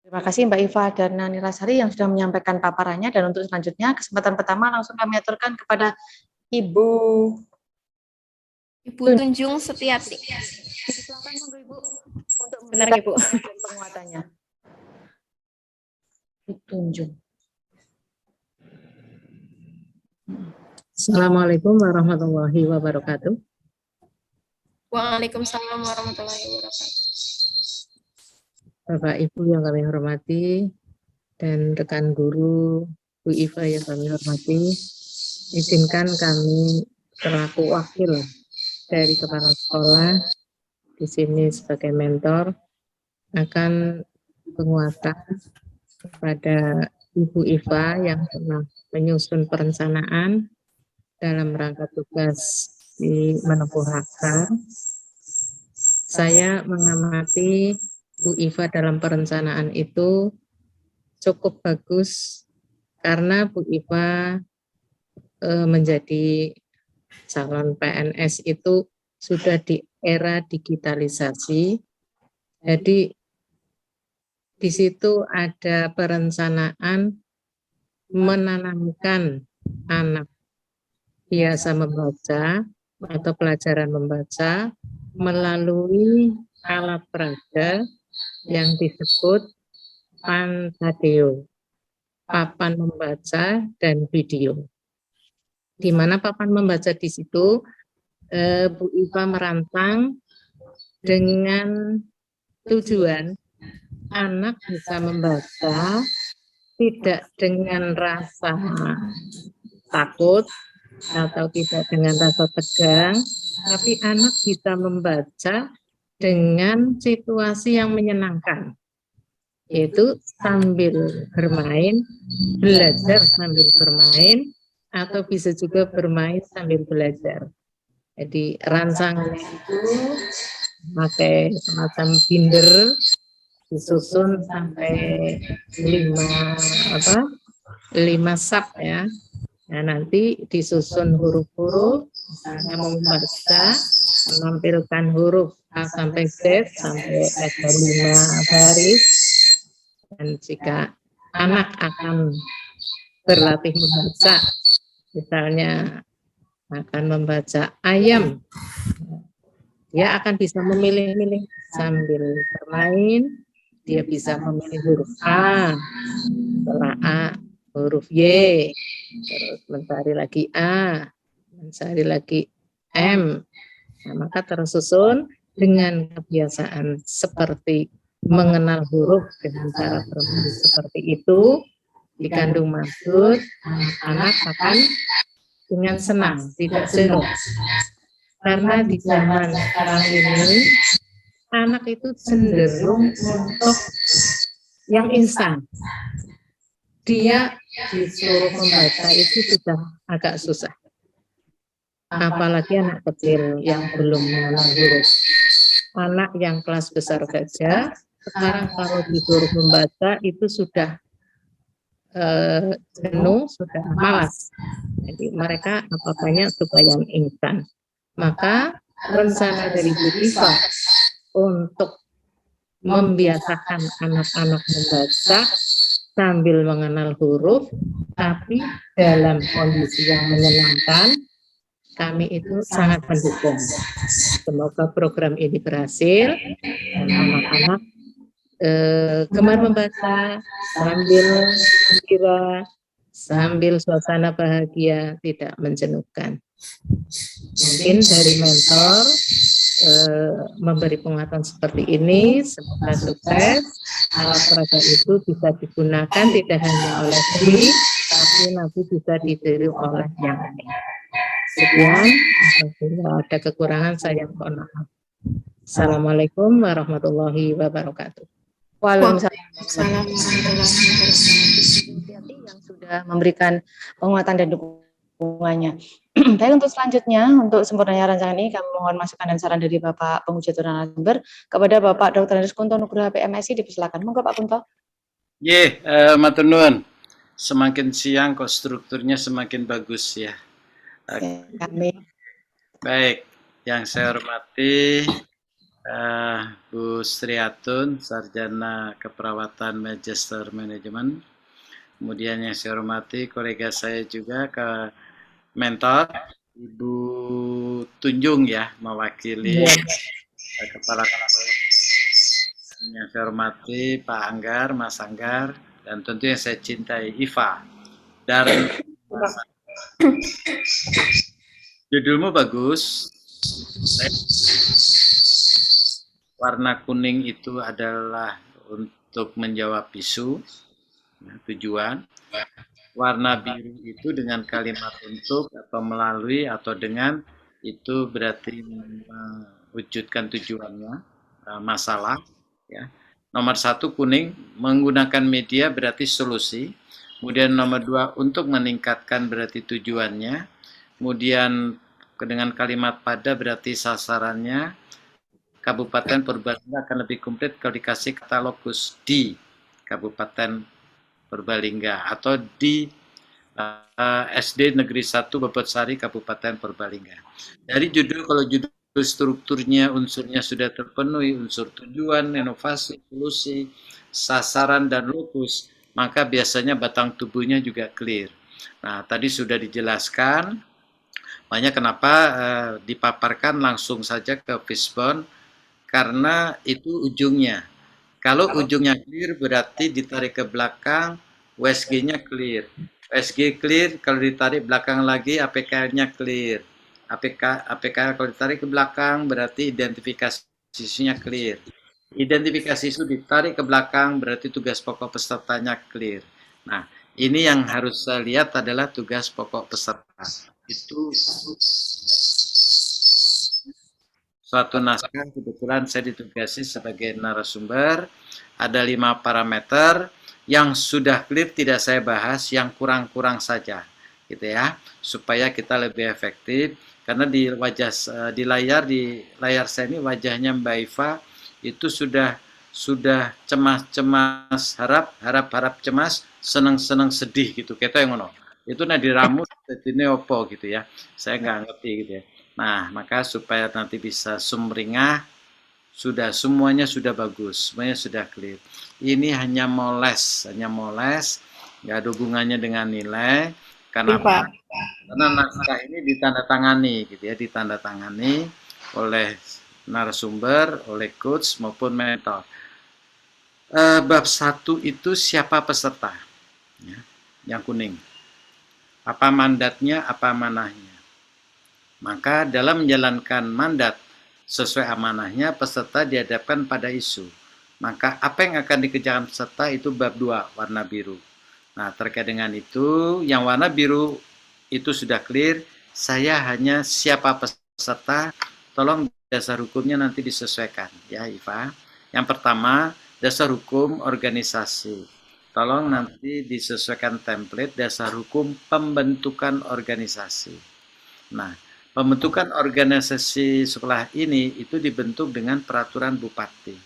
Terima kasih Mbak Iva dan Nani Rasari yang sudah menyampaikan paparannya, dan untuk selanjutnya kesempatan pertama langsung kami aturkan kepada Ibu Tunjung Setiati. Silakan monggo Ibu untuk Benar memberikan Ibu. penguatannya. Tunjung. Assalamualaikum warahmatullahi wabarakatuh. Waalaikumsalam warahmatullahi wabarakatuh. Bapak Ibu yang kami hormati dan rekan guru Bu Iva yang kami hormati, izinkan kami selaku wakil dari kepala sekolah di sini sebagai mentor akan penguatan kepada Ibu Iva yang telah menyusun perencanaan dalam rangka tugas di menempuh Laskar. Saya mengamati Bu Iva dalam perencanaan itu cukup bagus karena Bu Iva menjadi calon PNS itu sudah di era digitalisasi. Jadi di situ ada perencanaan menanamkan anak biasa membaca atau pelajaran membaca melalui alat peraga yang disebut Pantadeo, papan membaca dan video. Di mana papan membaca di situ Bu Iva merancang dengan tujuan anak bisa membaca tidak dengan rasa takut atau tidak dengan rasa tegang, tapi anak bisa membaca dengan situasi yang menyenangkan, yaitu sambil bermain, belajar sambil bermain, atau bisa juga bermain sambil belajar. Jadi rancangannya itu pakai semacam binder, disusun sampai 5 sub ya. Nah, nanti disusun huruf-huruf, misalnya membaca, menampilkan huruf A sampai Z sampai ada 5 baris. Dan jika anak akan berlatih membaca, misalnya akan membaca ayam, dia akan bisa memilih-milih sambil bermain. Dia bisa memilih huruf A, setelah A huruf Y, terus mencari lagi A, mencari lagi M. Nah, maka tersusun dengan kebiasaan seperti mengenal huruf dengan cara bermain seperti itu, dikandung maksud anak akan dengan senang, tidak jenuh. Karena di zaman sekarang ini anak itu cenderung untuk yang instan. Dia disuruh membaca itu sudah agak susah. Apalagi anak kecil yang belum mengenal huruf. Anak yang kelas besar saja, sekarang kalau disuruh membaca itu sudah jenuh, sudah malas. Jadi mereka apa-apanya suka yang instan. Maka rencana dari Bu Iva untuk membiasakan anak-anak membaca sambil mengenal huruf, tapi dalam kondisi yang menyenangkan, kami itu sangat mendukung. Semoga program ini berhasil dan anak-anak gemar membaca sambil gembira, sambil suasana bahagia, tidak menjenuhkan. Mungkin dari mentor memberi penguatan seperti ini, semoga sukses. Alat peraga itu bisa digunakan tidak hanya oleh diri, tapi nanti bisa ditiru oleh yang lain. Sekian, apabila ada kekurangan saya mohon maaf. Assalamualaikum warahmatullahi wabarakatuh. Waalaikumsalam yang sudah memberikan penguatan dan dukungannya. Baik, untuk selanjutnya, untuk sempurnanya rancangan ini, kami mohon masukan dan saran dari Bapak Penguji Aturan Narasumber kepada Bapak Dr. Andes Kunto Nugroho PMSI, dipersilakan. Monggo Pak Kunto. Matur nuwun. Semakin siang kok strukturnya semakin bagus ya. Kami. Baik, yang saya hormati Bu Sriatun, Sarjana Keperawatan Magister Manajemen. Kemudian yang saya hormati kolega saya juga ke mentor, Ibu Tunjung ya, mewakili Kepala Kapolri. Yang saya hormati Pak Anggar, Mas Anggar, dan tentu yang saya cintai Iva. Dan judulmu bagus. Warna kuning itu adalah untuk menjawab isu, ya, tujuan. Warna biru itu dengan kalimat untuk atau melalui atau dengan itu berarti mewujudkan tujuannya, masalah. Ya. Nomor 1 kuning menggunakan media berarti solusi. Kemudian nomor 2 untuk meningkatkan berarti tujuannya. Kemudian dengan kalimat pada berarti sasarannya. Kabupaten Purbalingga akan lebih komplit kalau dikasih kata lokus di Kabupaten Purbalingga atau di SD Negeri 1 Bebotsari Kabupaten Purbalingga. Dari judul, kalau judul strukturnya unsurnya sudah terpenuhi, unsur tujuan, inovasi, solusi, sasaran, dan lokus, maka biasanya batang tubuhnya juga clear. Nah, tadi sudah dijelaskan, makanya kenapa dipaparkan langsung saja ke fishbone, karena itu ujungnya. Kalau ujungnya clear berarti ditarik ke belakang, USG-nya clear. USG clear, kalau ditarik belakang lagi APK-nya clear. APK kalau ditarik ke belakang berarti identifikasi isunya clear. Identifikasi isu ditarik ke belakang berarti tugas pokok pesertanya clear. Nah, ini yang harus saya lihat adalah tugas pokok peserta. Itu suatu naskah, kebetulan saya ditugasi sebagai narasumber, ada 5 parameter, yang sudah clear tidak saya bahas, yang kurang-kurang saja, gitu ya, supaya kita lebih efektif, karena di layar saya ini wajahnya Mbak Iva, itu sudah cemas-cemas, harap cemas, seneng-seneng sedih, gitu, kita yang ngono, itu nah diramut, ini opo, gitu ya, saya nggak ngerti, gitu ya. Nah, maka supaya nanti bisa sumringah, semuanya sudah bagus, semuanya sudah clear. Ini hanya moles, nggak ada hubungannya dengan nilai. Kenapa? Karena naskah ini ditandatangani, gitu ya, ditandatangani oleh narasumber, oleh coach maupun mentor. Bab 1 itu siapa peserta? Ya, yang kuning. Apa mandatnya, apa amanahnya? Maka dalam menjalankan mandat sesuai amanahnya, peserta dihadapkan pada isu. Maka apa yang akan dikerjakan peserta itu bab 2, warna biru. Nah, terkait dengan itu, yang warna biru itu sudah clear, saya hanya siapa peserta, tolong dasar hukumnya nanti disesuaikan, ya Iva. Yang pertama, dasar hukum organisasi. Tolong nanti disesuaikan template dasar hukum pembentukan organisasi. Nah, pembentukan organisasi sekolah ini itu dibentuk dengan peraturan bupati.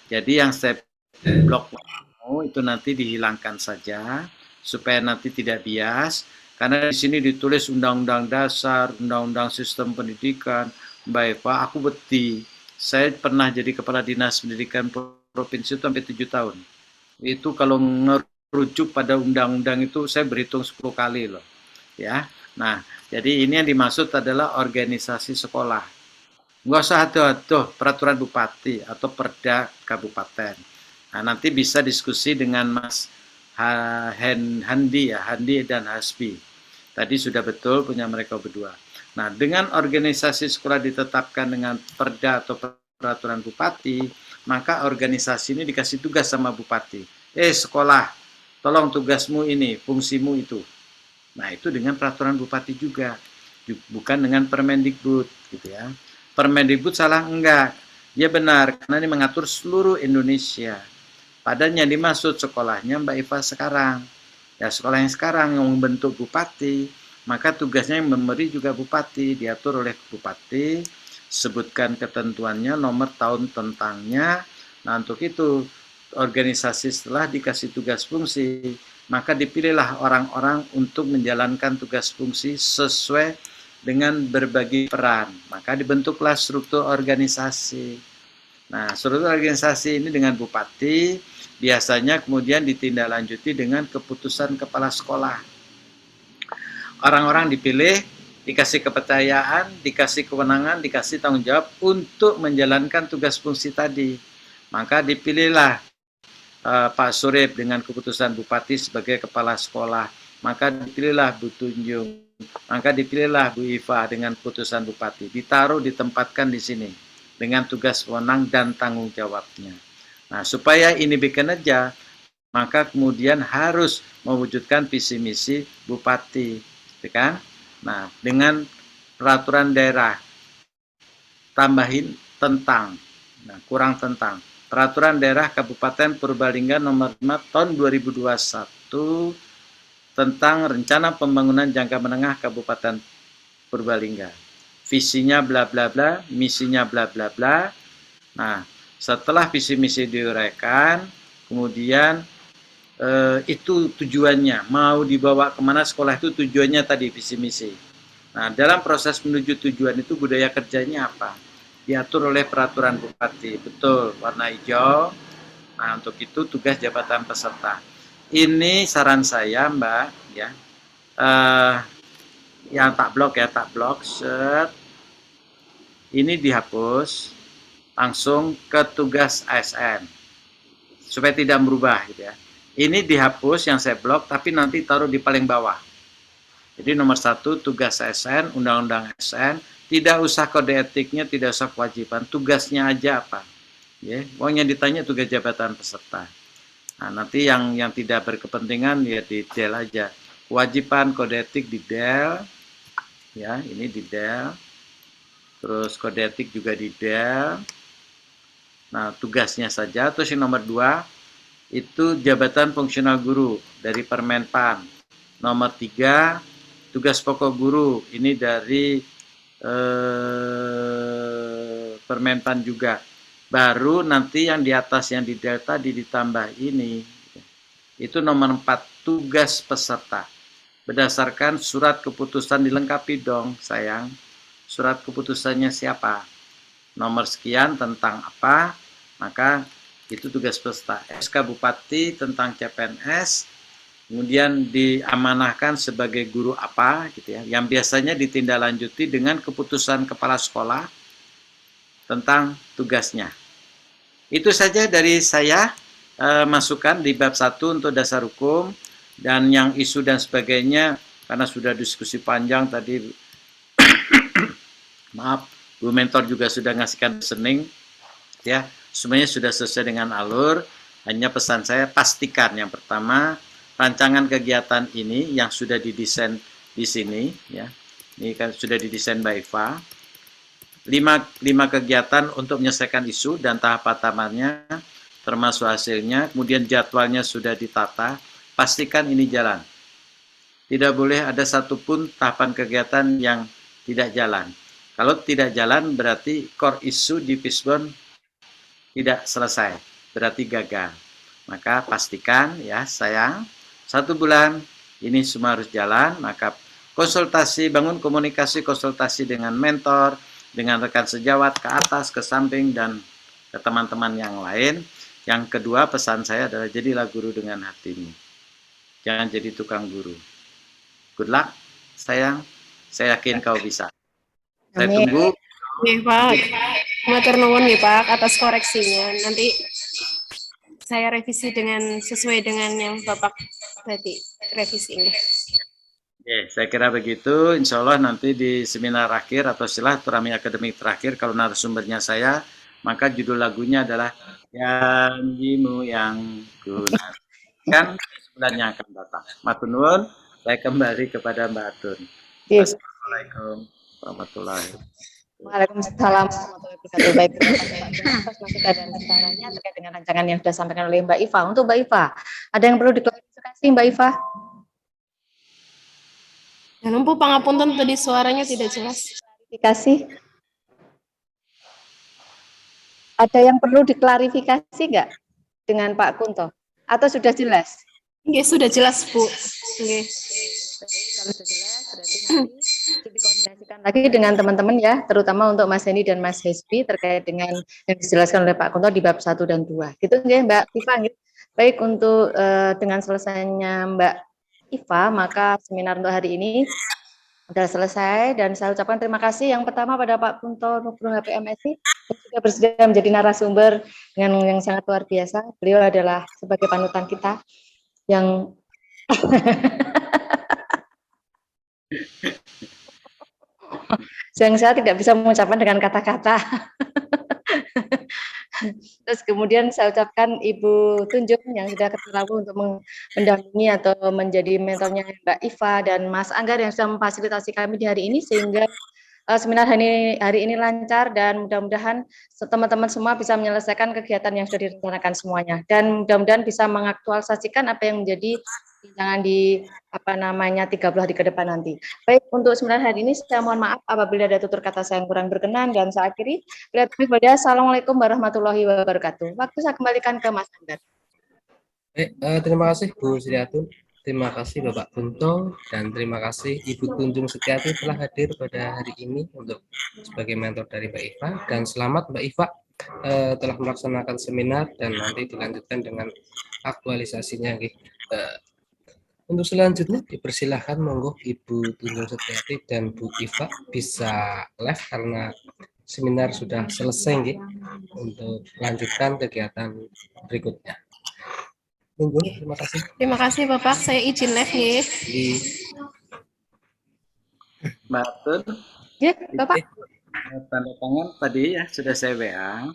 Jadi yang saya blok itu nanti dihilangkan saja supaya nanti tidak bias. Karena di sini ditulis undang-undang dasar, undang-undang sistem pendidikan. Mbak Eva, aku beti. Saya pernah jadi kepala dinas pendidikan provinsi itu sampai 7 tahun. Itu kalau ngerujuk pada undang-undang itu saya berhitung 10 kali loh. Ya. Nah, jadi ini yang dimaksud adalah organisasi sekolah. Nggak usah ada peraturan bupati atau perda kabupaten. Nah, nanti bisa diskusi dengan Mas Handi dan Hasbi. Tadi sudah betul punya mereka berdua. Nah, dengan organisasi sekolah ditetapkan dengan perda atau peraturan bupati, maka organisasi ini dikasih tugas sama bupati. Sekolah, tolong tugasmu ini, fungsimu itu. Nah, itu dengan peraturan bupati juga, bukan dengan Permendikbud, gitu ya. Permendikbud salah enggak? Ya benar, karena ini mengatur seluruh Indonesia. Padahal yang dimaksud sekolahnya Mbak Iva sekarang. Ya, sekolah yang sekarang yang membentuk bupati, maka tugasnya yang memberi juga bupati, diatur oleh bupati, sebutkan ketentuannya, nomor tahun tentangnya. Nah, untuk itu organisasi setelah dikasih tugas fungsi, maka dipilihlah orang-orang untuk menjalankan tugas fungsi sesuai dengan berbagi peran. Maka dibentuklah struktur organisasi. Nah, surat organisasi ini dengan bupati biasanya kemudian ditindaklanjuti dengan keputusan kepala sekolah. Orang-orang dipilih, dikasih kepercayaan, dikasih kewenangan, dikasih tanggung jawab untuk menjalankan tugas fungsi tadi. Maka dipilihlah Pak Surip dengan keputusan bupati sebagai kepala sekolah. Maka dipilihlah Bu Tunjung. Maka dipilihlah Bu Iva dengan keputusan bupati. Ditaruh, ditempatkan di sini dengan tugas wewenang dan tanggung jawabnya. Nah, supaya ini bekerja, maka kemudian harus mewujudkan visi misi bupati, gitu kan? Nah, dengan peraturan daerah tambahin tentang, nah kurang tentang peraturan daerah Kabupaten Purbalingga nomor 5 tahun 2021 tentang rencana pembangunan jangka menengah Kabupaten Purbalingga. Visinya bla bla bla, misinya bla bla bla. Nah, setelah visi misi diuraikan, kemudian itu tujuannya, mau dibawa kemana sekolah itu tujuannya tadi visi misi. Nah, dalam proses menuju tujuan itu budaya kerjanya apa? Diatur oleh peraturan bupati, betul, warna hijau. Nah, untuk itu tugas jabatan peserta. Ini saran saya, Mbak, ya, yang tak blok, set, ini dihapus, langsung ke tugas ASN, supaya tidak berubah, gitu ya. Ini dihapus yang saya blok, tapi nanti taruh di paling bawah. Jadi nomor 1 tugas ASN, undang-undang ASN, tidak usah kode etiknya, tidak usah kewajiban, tugasnya aja apa. Ya, pokoknya ditanya tugas jabatan peserta. Nah, nanti yang tidak berkepentingan ya di del aja. Kewajiban kode etik di del, ya ini di del. Terus kode etik juga di del. Nah, tugasnya saja. Terus yang nomor 2 itu jabatan fungsional guru dari Permenpan. Nomor 3 tugas pokok guru, ini dari Permenpan juga. Baru nanti yang di atas yang di delta ditambah ini. Itu nomor 4 tugas peserta. Berdasarkan surat keputusan dilengkapi dong, sayang. Surat keputusannya siapa? Nomor sekian tentang apa? Maka itu tugas peserta. SK Bupati tentang CPNS, kemudian diamanahkan sebagai guru apa gitu ya, yang biasanya ditindaklanjuti dengan keputusan kepala sekolah tentang tugasnya. Itu saja dari saya, masukan di bab 1 untuk dasar hukum, dan yang isu dan sebagainya karena sudah diskusi panjang tadi. Maaf, Bu Mentor juga sudah ngasihkan reasoning ya, semuanya sudah selesai dengan alur. Hanya pesan saya, pastikan yang pertama rancangan kegiatan ini yang sudah didesain di sini ya. Ini kan sudah didesain by Eva. 5 kegiatan untuk menyelesaikan isu dan tahap-tahapannya termasuk hasilnya, kemudian jadwalnya sudah ditata. Pastikan ini jalan. Tidak boleh ada satupun tahapan kegiatan yang tidak jalan. Kalau tidak jalan berarti core isu di Fishbone tidak selesai, berarti gagal. Maka pastikan ya sayang, 1 bulan ini semua harus jalan. Maka konsultasi, bangun komunikasi konsultasi dengan mentor, dengan rekan sejawat, ke atas, ke samping, dan ke teman-teman yang lain. Yang kedua pesan saya adalah jadilah guru dengan hatimu, jangan jadi tukang guru. Good luck sayang, saya yakin kau bisa. Saya tunggu. Nih Pak, matur nuwun nih Pak atas koreksinya. Nanti saya revisi sesuai dengan yang Bapak tadi revisi ini. Oke, saya kira begitu. Insya Allah nanti di seminar akhir atau silaturahmi akademik terakhir, kalau narasumbernya saya, maka judul lagunya adalah Janjimu yang Kunantikan Bulan yang akan datang. Matur nuwun, saya kembali kepada Mbak Atun. Assalamualaikum warahmatullahi wabarakatuh. Waalaikumsalam warahmatullahi wabarakatuh. Baik, terima kasih atas masukan dan sarannya terkait dengan rancangan yang sudah disampaikan oleh Mbak Iva. Untuk Mbak Iva, ada yang perlu diklarifikasi Mbak Iva? Dan lumpuh pangapunten tadi suaranya tidak jelas. Klarifikasi? Ada yang perlu diklarifikasi nggak dengan Pak Kunto? Atau sudah jelas? Nggih, sudah jelas, Bu. Nggih. Kalau sudah jelas, berarti nanti dikoordinasikan lagi dengan teman-teman ya, terutama untuk Mas Heni dan Mas Hesbi terkait dengan yang dijelaskan oleh Pak Kunto di bab 1 dan 2. Gitu nggih, Mbak Iva nggih. Baik, untuk dengan selesainya Mbak Iva, maka seminar untuk hari ini sudah selesai dan saya ucapkan terima kasih yang pertama pada Pak Kunto Nugroho HPMSI yang sudah bersedia menjadi narasumber dengan yang sangat luar biasa. Beliau adalah sebagai panutan kita yang saya tidak bisa mengucapkan dengan kata-kata. Terus kemudian saya ucapkan Ibu Tunjung yang sudah ketemu untuk mendampingi atau menjadi mentornya Mbak Iva dan Mas Anggar yang sudah memfasilitasi kami di hari ini sehingga seminar hari ini lancar dan mudah-mudahan teman-teman semua bisa menyelesaikan kegiatan yang sudah direncanakan semuanya dan mudah-mudahan bisa mengaktualisasikan apa yang menjadi jangan di 30 hari ke depan nanti. Baik, untuk seminar hari ini saya mohon maaf apabila ada tutur kata saya yang kurang berkenan dan saya akhiri. Assalamualaikum warahmatullahi wabarakatuh. Waktu saya kembalikan ke Mas Anggar. Terima kasih Bu Sriatun, terima kasih Bapak Kunto, dan terima kasih Ibu Tunjung Setiati telah hadir pada hari ini untuk sebagai mentor dari Mbak Iva, dan selamat Mbak Iva telah melaksanakan seminar dan nanti dilanjutkan dengan aktualisasinya. Untuk selanjutnya dipersilahkan monggo Ibu Tunjung Setiati dan Bu Iva bisa live karena seminar sudah selesai untuk lanjutkan kegiatan berikutnya. Terima kasih. Terima kasih Bapak, saya izin live nih. Mbak Tun, Ya, Bapak. tanda tangan tadi ya sudah saya WA.